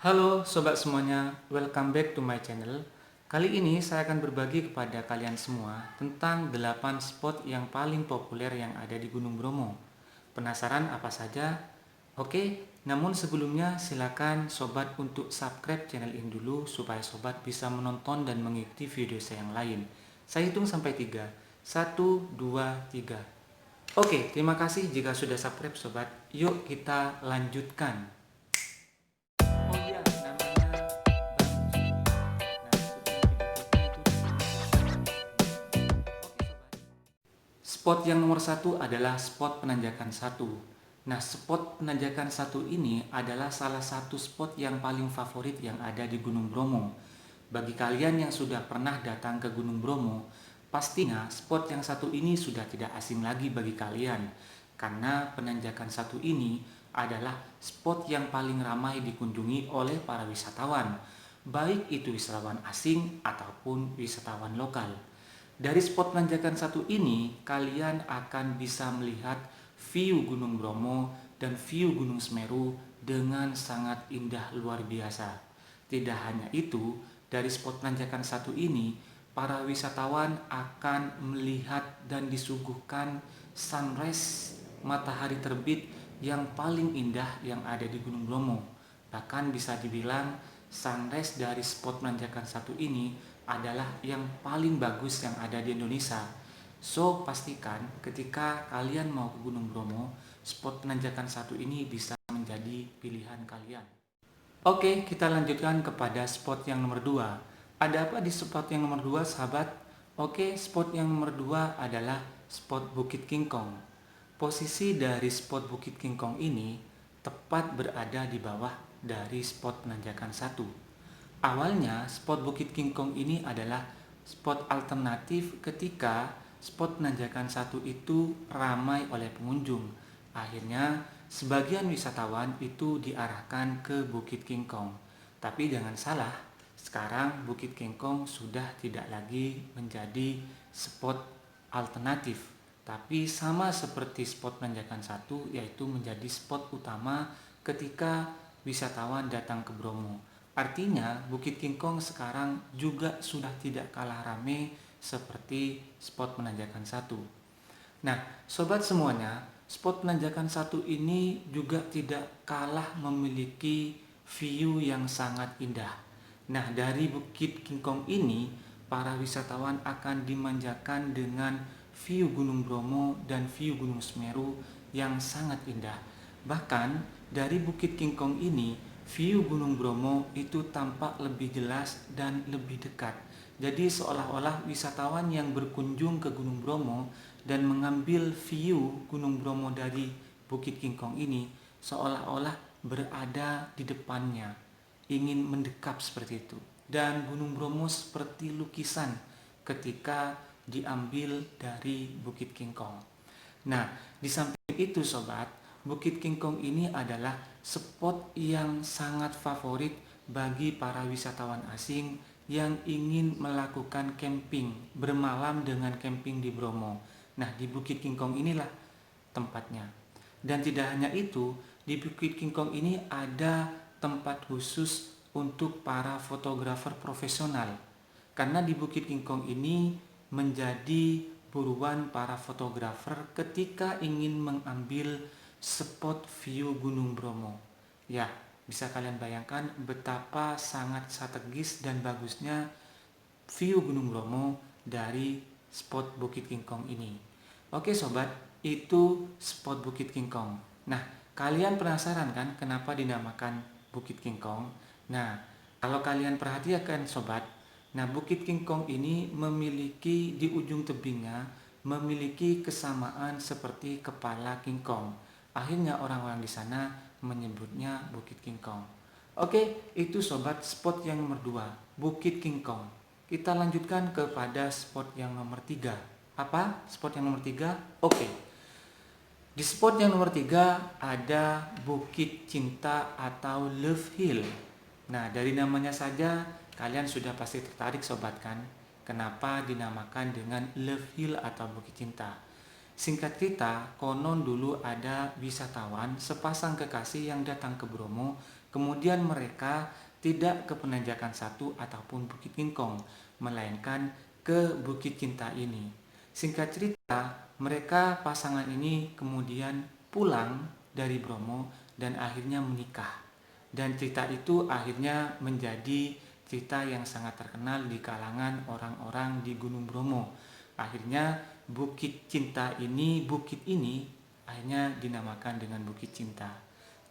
Halo sobat semuanya, welcome back to my channel. Kali ini saya akan berbagi kepada kalian semua tentang 8 spot yang paling populer yang ada di Gunung Bromo. Penasaran apa saja? Oke, namun sebelumnya silakan sobat untuk subscribe channel ini dulu supaya sobat bisa menonton dan mengikuti video saya yang lain. Saya hitung sampai 3. 1, 2, 3. Oke, terima kasih jika sudah subscribe sobat. Yuk kita lanjutkan. Oh iya, namanya Bang. Nah, spot yang nomor satu adalah spot penanjakan satu. Nah, spot penanjakan satu ini adalah salah satu spot yang paling favorit yang ada di Gunung Bromo. Bagi kalian yang sudah pernah datang ke Gunung Bromo, pastinya spot yang satu ini sudah tidak asing lagi bagi kalian. Karena penanjakan satu ini adalah spot yang paling ramai dikunjungi oleh para wisatawan, baik itu wisatawan asing ataupun wisatawan lokal. Dari spot penanjakan satu ini, kalian akan bisa melihat view Gunung Bromo dan view Gunung Semeru dengan sangat indah luar biasa. Tidak hanya itu, dari spot penanjakan satu ini, para wisatawan akan melihat dan disuguhkan sunrise matahari terbit yang paling indah yang ada di Gunung Bromo. Bahkan bisa dibilang sunrise dari spot penanjakan satu ini adalah yang paling bagus yang ada di Indonesia. So, pastikan ketika kalian mau ke Gunung Bromo, spot penanjakan satu ini bisa menjadi pilihan kalian. Oke, kita lanjutkan kepada spot yang nomor 2. Ada apa di spot yang nomor 2, sahabat? Oke, spot yang nomor 2 adalah spot Bukit King Kong. Posisi dari spot Bukit King Kong ini tepat berada di bawah dari spot penanjakan satu. Awalnya spot Bukit King Kong ini adalah spot alternatif ketika spot penanjakan satu itu ramai oleh pengunjung. Akhirnya sebagian wisatawan itu diarahkan ke Bukit King Kong. Tapi jangan salah, sekarang Bukit King Kong sudah tidak lagi menjadi spot alternatif, tapi sama seperti spot penanjakan satu, yaitu menjadi spot utama ketika wisatawan datang ke Bromo. Artinya Bukit King Kong sekarang juga sudah tidak kalah ramai seperti spot penanjakan satu. Nah, sobat semuanya, spot penanjakan satu ini juga tidak kalah memiliki view yang sangat indah. Nah, dari Bukit King Kong ini, para wisatawan akan dimanjakan dengan view Gunung Bromo dan view Gunung Semeru yang sangat indah. Bahkan dari Bukit King Kong ini, view Gunung Bromo itu tampak lebih jelas dan lebih dekat. Jadi seolah-olah wisatawan yang berkunjung ke Gunung Bromo dan mengambil view Gunung Bromo dari Bukit King Kong ini seolah-olah berada di depannya, ingin mendekap seperti itu. Dan Gunung Bromo seperti lukisan ketika diambil dari Bukit King Kong. Nah, di samping itu sobat, Bukit King Kong ini adalah spot yang sangat favorit bagi para wisatawan asing yang ingin melakukan camping, bermalam dengan camping di Bromo. Nah, di Bukit King Kong inilah tempatnya. Dan tidak hanya itu, di Bukit King Kong ini ada tempat khusus untuk para fotografer profesional. Karena di Bukit King Kong ini menjadi buruan para fotografer ketika ingin mengambil spot view Gunung Bromo. Ya, bisa kalian bayangkan betapa sangat strategis dan bagusnya view Gunung Bromo dari spot Bukit King Kong ini. Oke sobat, itu spot Bukit King Kong. Nah, kalian penasaran kan kenapa dinamakan Bukit King Kong? Nah, kalau kalian perhatikan sobat, nah Bukit King Kong ini memiliki di ujung tebingnya memiliki kesamaan seperti kepala King Kong. Akhirnya orang-orang di sana menyebutnya Bukit King Kong. Oke, itu sobat spot yang nomor 2, Bukit King Kong. Kita lanjutkan kepada spot yang nomor 3. Apa? Spot yang nomor 3? Oke. Di spot yang nomor 3 ada Bukit Cinta atau Love Hill. Nah, dari namanya saja kalian sudah pasti tertarik sobat kan? Kenapa dinamakan dengan Love Hill atau Bukit Cinta? Singkat cerita, konon dulu ada wisatawan sepasang kekasih yang datang ke Bromo Kemudian mereka tidak ke Penanjakan Satu ataupun Bukit Kingkong, melainkan ke Bukit Cinta ini. Singkat cerita, mereka pasangan ini kemudian pulang dari Bromo dan akhirnya menikah. Dan cerita itu akhirnya menjadi cerita yang sangat terkenal di kalangan orang-orang di Gunung Bromo. Akhirnya bukit ini akhirnya dinamakan dengan Bukit Cinta.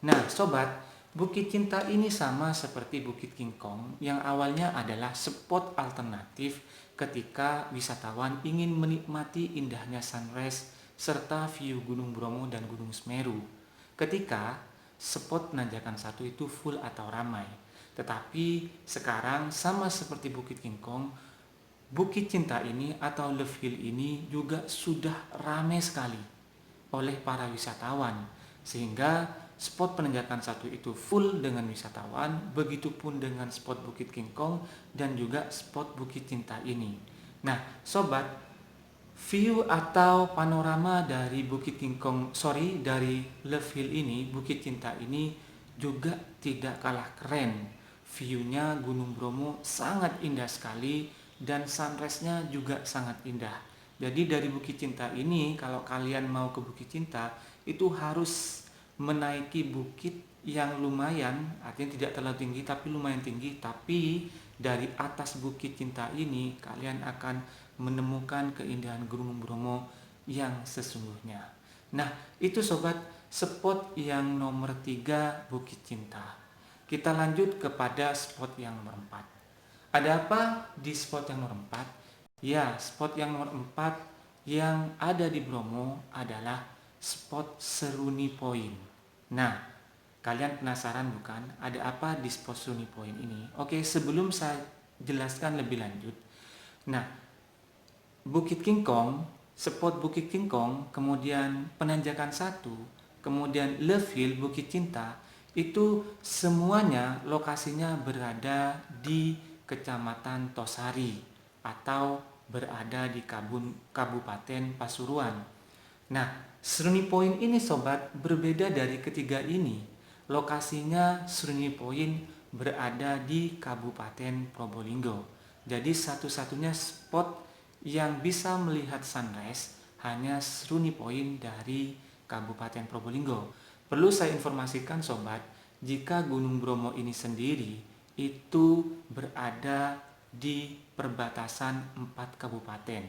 Nah, sobat, Bukit Cinta ini sama seperti Bukit Kingkong yang awalnya adalah spot alternatif ketika wisatawan ingin menikmati indahnya sunrise serta view Gunung Bromo dan Gunung Semeru. Ketika spot Penanjakan Satu itu full atau ramai. Tetapi sekarang sama seperti Bukit Kingkong, Bukit Cinta ini atau Love Hill ini juga sudah ramai sekali oleh para wisatawan, sehingga spot Penanjakan Satu itu full dengan wisatawan, begitupun dengan spot Bukit Kingkong dan juga spot Bukit Cinta ini. Nah, sobat, view atau panorama dari dari Love Hill ini, Bukit Cinta ini juga tidak kalah keren. View-nya Gunung Bromo sangat indah sekali dan sunrise-nya juga sangat indah. Jadi dari Bukit Cinta ini, kalau kalian mau ke Bukit Cinta, itu harus menaiki bukit yang lumayan, artinya tidak terlalu tinggi tapi lumayan tinggi. Tapi dari atas Bukit Cinta ini kalian akan menemukan keindahan Gunung Bromo yang sesungguhnya. Nah, itu sobat, spot yang nomor 3 Bukit Cinta. Kita lanjut kepada spot yang nomor 4. Ada apa di spot yang nomor 4? Ya, spot yang nomor 4 yang ada di Bromo adalah spot Seruni Point. Nah, kalian penasaran bukan ada apa di spot Seruni Point ini? Oke, sebelum saya jelaskan lebih lanjut. Nah, Bukit Kingkong, spot Bukit Kingkong, kemudian Penanjakan Satu, kemudian Love Hill, Bukit Cinta, itu semuanya lokasinya berada di Kecamatan Tosari atau berada di Kabupaten Pasuruan. Nah, Seruni Point ini sobat berbeda dari ketiga ini. Lokasinya Seruni Point berada di Kabupaten Probolinggo. Jadi satu-satunya spot yang bisa melihat sunrise hanya Seruni Point dari Kabupaten Probolinggo. Perlu saya informasikan sobat, jika Gunung Bromo ini sendiri itu berada di perbatasan 4 kabupaten,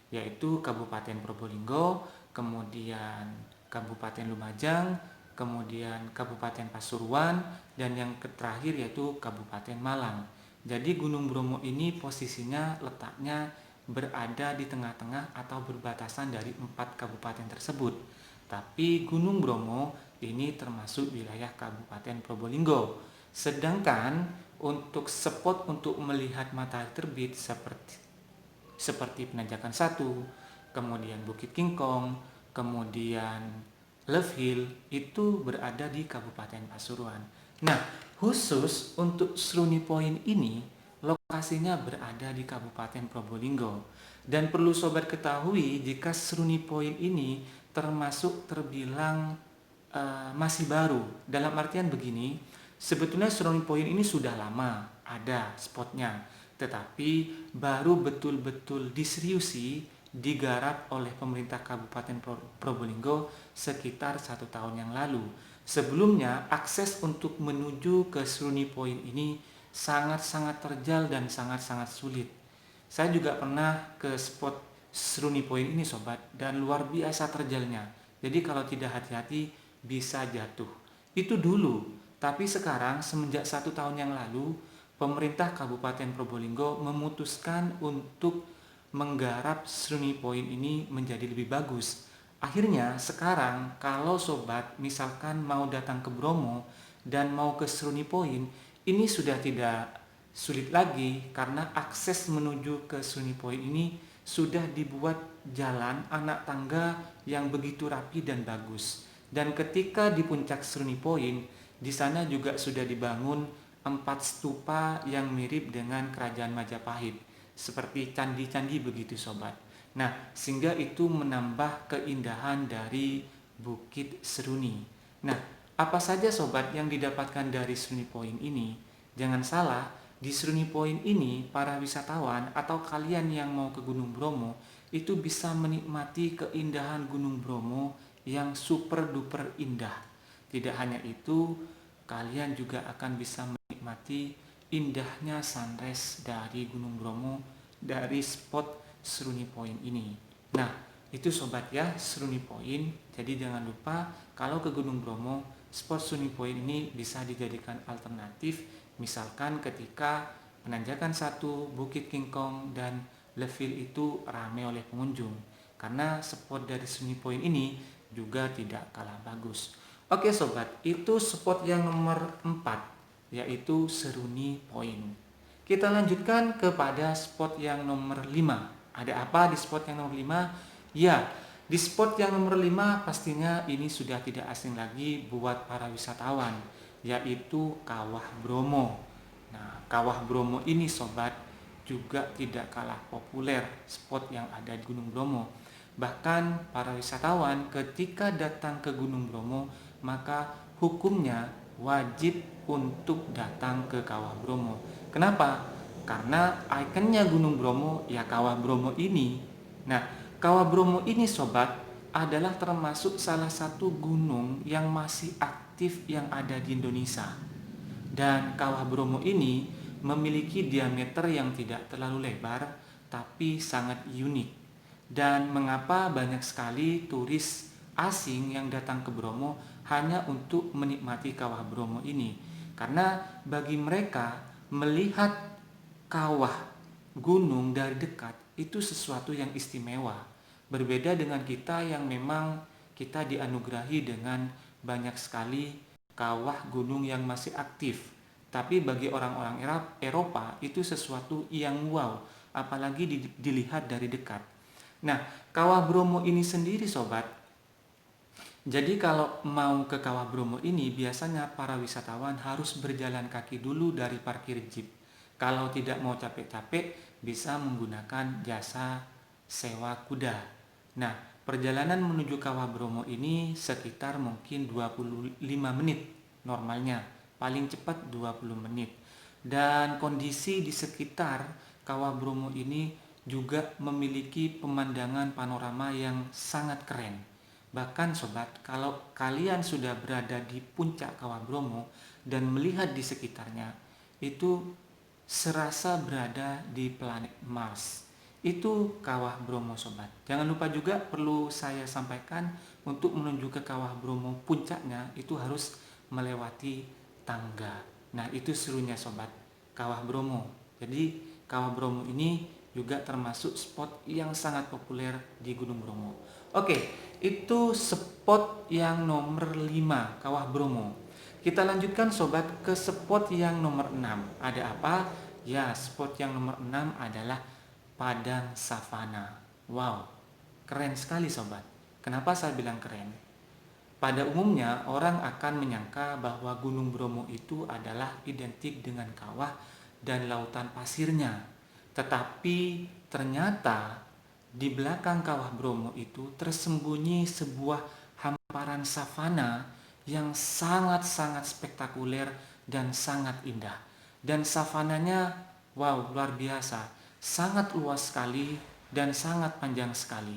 yaitu Kabupaten Probolinggo, kemudian Kabupaten Lumajang, kemudian Kabupaten Pasuruan, dan yang terakhir yaitu Kabupaten Malang. Jadi Gunung Bromo ini posisinya letaknya berada di tengah-tengah atau berbatasan dari 4 kabupaten tersebut. Tapi Gunung Bromo ini termasuk wilayah Kabupaten Probolinggo. Sedangkan untuk spot untuk melihat matahari terbit seperti Penanjakan Satu, kemudian Bukit Kingkong, kemudian Love Hill itu berada di Kabupaten Pasuruan. Nah, khusus untuk Seruni Point ini lokasinya berada di Kabupaten Probolinggo. Dan perlu sobat ketahui jika Seruni Point ini terbilang masih baru. Dalam artian begini, sebetulnya Seruni Point ini sudah lama ada spotnya, tetapi baru betul-betul diseriusi digarap oleh pemerintah Kabupaten Probolinggo sekitar 1 tahun yang lalu. Sebelumnya akses untuk menuju ke Seruni Point ini sangat-sangat terjal dan sangat-sangat sulit. Saya juga pernah ke spot Seruni Point ini sobat, dan luar biasa terjalnya. Jadi kalau tidak hati-hati bisa jatuh. Itu dulu, tapi sekarang semenjak 1 tahun yang lalu pemerintah Kabupaten Probolinggo memutuskan untuk menggarap Seruni Point ini menjadi lebih bagus. Akhirnya sekarang kalau sobat misalkan mau datang ke Bromo dan mau ke Seruni Point, ini sudah tidak sulit lagi karena akses menuju ke Seruni Point ini sudah dibuat jalan anak tangga yang begitu rapi dan bagus. Dan ketika di puncak Seruni Point, di sana juga sudah dibangun 4 stupa yang mirip dengan Kerajaan Majapahit, seperti candi-candi begitu sobat. Nah, sehingga itu menambah keindahan dari Bukit Seruni. Nah, Apa saja sobat yang didapatkan dari Seruni Point ini? Jangan salah, di Seruni Point ini para wisatawan atau kalian yang mau ke Gunung Bromo itu bisa menikmati keindahan Gunung Bromo yang super duper indah. Tidak hanya itu, kalian juga akan bisa menikmati indahnya sunrise dari Gunung Bromo dari spot Seruni Point ini. Nah, itu sobat ya, Seruni Point. Jadi jangan lupa kalau ke Gunung Bromo, spot Seruni Point ini bisa dijadikan alternatif. Misalkan ketika penanjakan 1, Bukit King Kong dan Leville itu ramai oleh pengunjung. Karena spot dari Seruni Point ini juga tidak kalah bagus. Oke sobat, itu spot yang nomor 4, yaitu Seruni Point. Kita lanjutkan kepada spot yang nomor 5. Ada apa di spot yang nomor 5? Ya, di spot yang nomor 5 pastinya ini sudah tidak asing lagi buat para wisatawan, yaitu Kawah Bromo. Nah, Kawah Bromo ini sobat juga tidak kalah populer spot yang ada di Gunung Bromo. Bahkan para wisatawan ketika datang ke Gunung Bromo, maka hukumnya wajib untuk datang ke Kawah Bromo. Kenapa? Karena ikonnya Gunung Bromo ya Kawah Bromo ini. Nah, Kawah Bromo ini sobat adalah termasuk salah satu gunung yang masih aktif yang ada di Indonesia. Dan Kawah Bromo ini memiliki diameter yang tidak terlalu lebar tapi sangat unik. Dan mengapa banyak sekali turis asing yang datang ke Bromo hanya untuk menikmati Kawah Bromo ini? Karena bagi mereka melihat kawah gunung dari dekat itu sesuatu yang istimewa. Berbeda dengan kita yang memang kita dianugerahi dengan banyak sekali kawah gunung yang masih aktif. Tapi bagi orang-orang Eropa itu sesuatu yang wow, apalagi dilihat dari dekat. Nah, Kawah Bromo ini sendiri sobat, jadi kalau mau ke Kawah Bromo ini biasanya para wisatawan harus berjalan kaki dulu dari parkir jeep. Kalau tidak mau capek-capek bisa menggunakan jasa sewa kuda. Nah, perjalanan menuju Kawah Bromo ini sekitar mungkin 25 menit normalnya, paling cepat 20 menit. Dan kondisi di sekitar Kawah Bromo ini juga memiliki pemandangan panorama yang sangat keren. Bahkan sobat, kalau kalian sudah berada di puncak Kawah Bromo dan melihat di sekitarnya, itu serasa berada di planet Mars. Itu Kawah Bromo sobat. Jangan lupa juga perlu saya sampaikan, untuk menuju ke Kawah Bromo puncaknya itu harus melewati tangga. Nah, itu serunya sobat, Kawah Bromo. Jadi Kawah Bromo ini juga termasuk spot yang sangat populer di Gunung Bromo. Oke, itu spot yang nomor 5, Kawah Bromo. Kita lanjutkan sobat ke spot yang nomor 6. Ada apa? Ya, spot yang nomor 6 adalah Padang Savana. Wow, keren sekali sobat. Kenapa saya bilang keren? Pada umumnya orang akan menyangka bahwa Gunung Bromo itu adalah identik dengan kawah dan lautan pasirnya. Tetapi ternyata di belakang Kawah Bromo itu tersembunyi sebuah hamparan savana yang sangat-sangat spektakuler dan sangat indah. Dan savananya wow, luar biasa, sangat luas sekali dan sangat panjang sekali.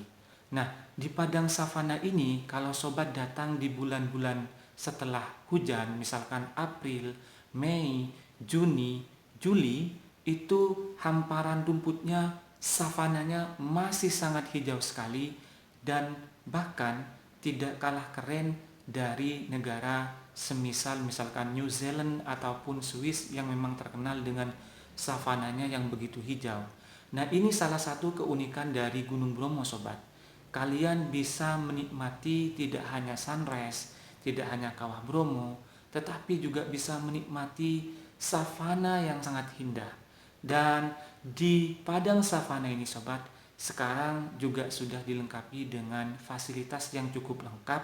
Nah, di padang savana ini kalau sobat datang di bulan-bulan setelah hujan, misalkan April, Mei, Juni, Juli, itu hamparan rumputnya, savananya masih sangat hijau sekali dan bahkan tidak kalah keren dari negara semisal misalkan New Zealand ataupun Swiss yang memang terkenal dengan savananya yang begitu hijau. Nah, ini salah satu keunikan dari Gunung Bromo sobat. Kalian bisa menikmati tidak hanya sunrise, tidak hanya Kawah Bromo, tetapi juga bisa menikmati savana yang sangat indah. Dan di padang savana ini sobat, sekarang juga sudah dilengkapi dengan fasilitas yang cukup lengkap,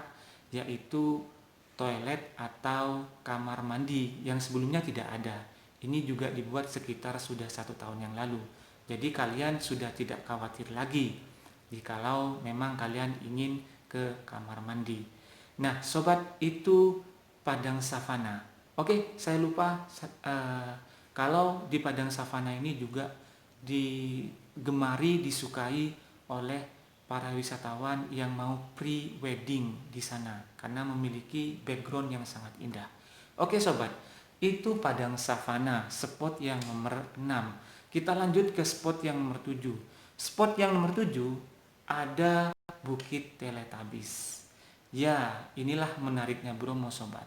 yaitu toilet atau kamar mandi yang sebelumnya tidak ada. Ini juga dibuat sekitar sudah 1 tahun yang lalu. Jadi kalian sudah tidak khawatir lagi jikalau memang kalian ingin ke kamar mandi. Nah sobat, itu padang savana. Oke, saya lupa kalau di padang savana ini juga digemari, disukai oleh para wisatawan yang mau pre-wedding di sana karena memiliki background yang sangat indah. Oke sobat, itu padang savana, spot yang nomor 6. Kita lanjut ke spot yang nomor 7. Spot yang nomor 7 ada Bukit Teletabis. Ya, inilah menariknya Bromo sobat.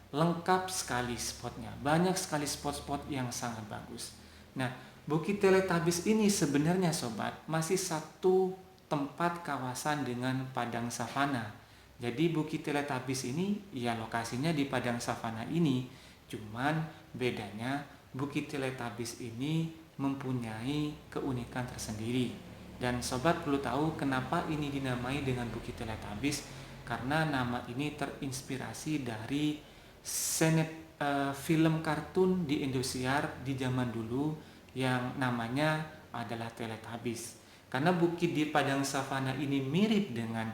Lengkap sekali spotnya, banyak sekali spot-spot yang sangat bagus. Nah, Bukit Teletabis ini sebenarnya sobat masih satu tempat kawasan dengan padang savana. Jadi Bukit Teletabis ini ya lokasinya di padang savana ini, cuman bedanya Bukit Teletabis ini mempunyai keunikan tersendiri. Dan sobat perlu tahu kenapa ini dinamai dengan Bukit Teletabis, karena nama ini terinspirasi dari film kartun di Indosiar di zaman dulu yang namanya adalah Teletubbies. Karena bukit di padang savana ini mirip dengan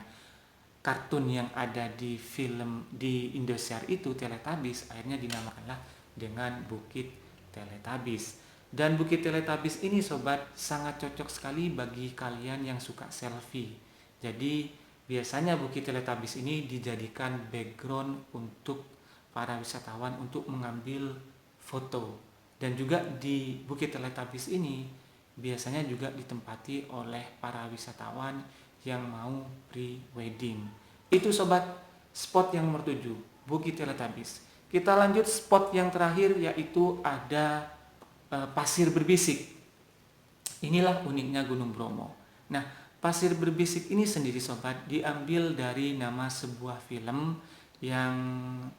kartun yang ada di film di Indosiar itu Teletubbies, akhirnya dinamakanlah dengan Bukit Teletubbies. Dan Bukit Teletubbies ini sobat sangat cocok sekali bagi kalian yang suka selfie. Jadi biasanya Bukit Teletubbies ini dijadikan background untuk para wisatawan untuk mengambil foto. Dan juga di Bukit Teletubbies ini biasanya juga ditempati oleh para wisatawan yang mau pre-wedding. Itu sobat, spot yang nomor 7, Bukit Teletubbies. Kita lanjut spot yang terakhir, yaitu ada pasir berbisik. Inilah uniknya Gunung Bromo. Nah, pasir berbisik ini sendiri sobat diambil dari nama sebuah film yang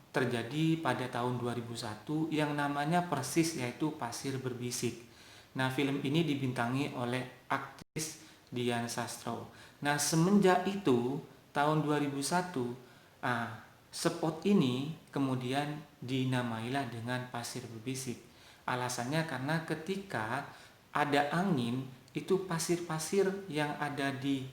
terjadi pada tahun 2001 yang namanya persis yaitu Pasir Berbisik. Nah, film ini dibintangi oleh aktris Dian Sastro. Nah, semenjak itu tahun 2001 spot ini kemudian dinamailah dengan Pasir Berbisik. Alasannya karena ketika ada angin, itu pasir-pasir yang ada di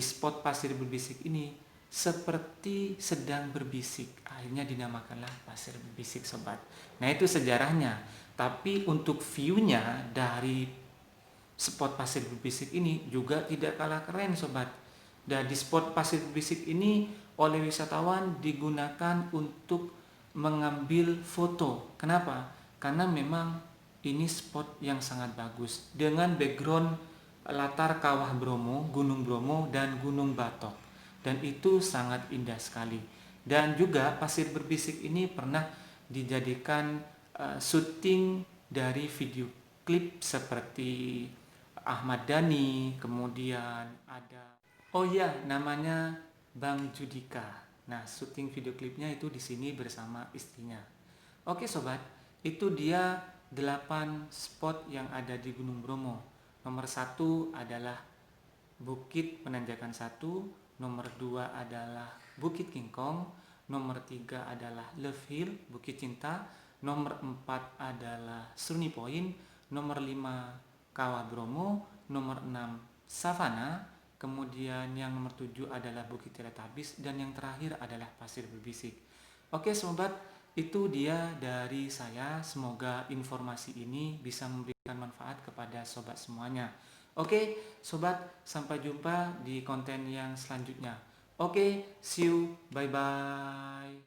spot Pasir Berbisik ini seperti sedang berbisik, akhirnya dinamakanlah Pasir Berbisik sobat. Nah, itu sejarahnya. Tapi untuk view-nya dari spot Pasir Berbisik ini juga tidak kalah keren sobat. Dan di spot Pasir Berbisik ini oleh wisatawan digunakan untuk mengambil foto. Kenapa? Karena memang ini spot yang sangat bagus dengan background latar Kawah Bromo, Gunung Bromo dan Gunung Batok. Dan itu sangat indah sekali. Dan juga Pasir Berbisik ini pernah dijadikan syuting dari video klip seperti Ahmad Dhani, kemudian ada namanya Bang Judika. Nah, syuting video klipnya itu di sini bersama istrinya. Oke sobat, itu dia 8 spot yang ada di Gunung Bromo. Nomor 1 adalah Bukit Penanjakan 1, nomor 2 adalah Bukit Kingkong, nomor 3 adalah Love Hill, Bukit Cinta, nomor 4 adalah Surni Point, nomor 5 Kawah Bromo, nomor 6 Savana, kemudian yang nomor 7 adalah Bukit Teletabis, dan yang terakhir adalah Pasir Berbisik. Oke sobat, itu dia dari saya. Semoga informasi ini bisa memberikan manfaat kepada sobat semuanya. Oke, sobat, sampai jumpa di konten yang selanjutnya. Oke, see you, bye-bye.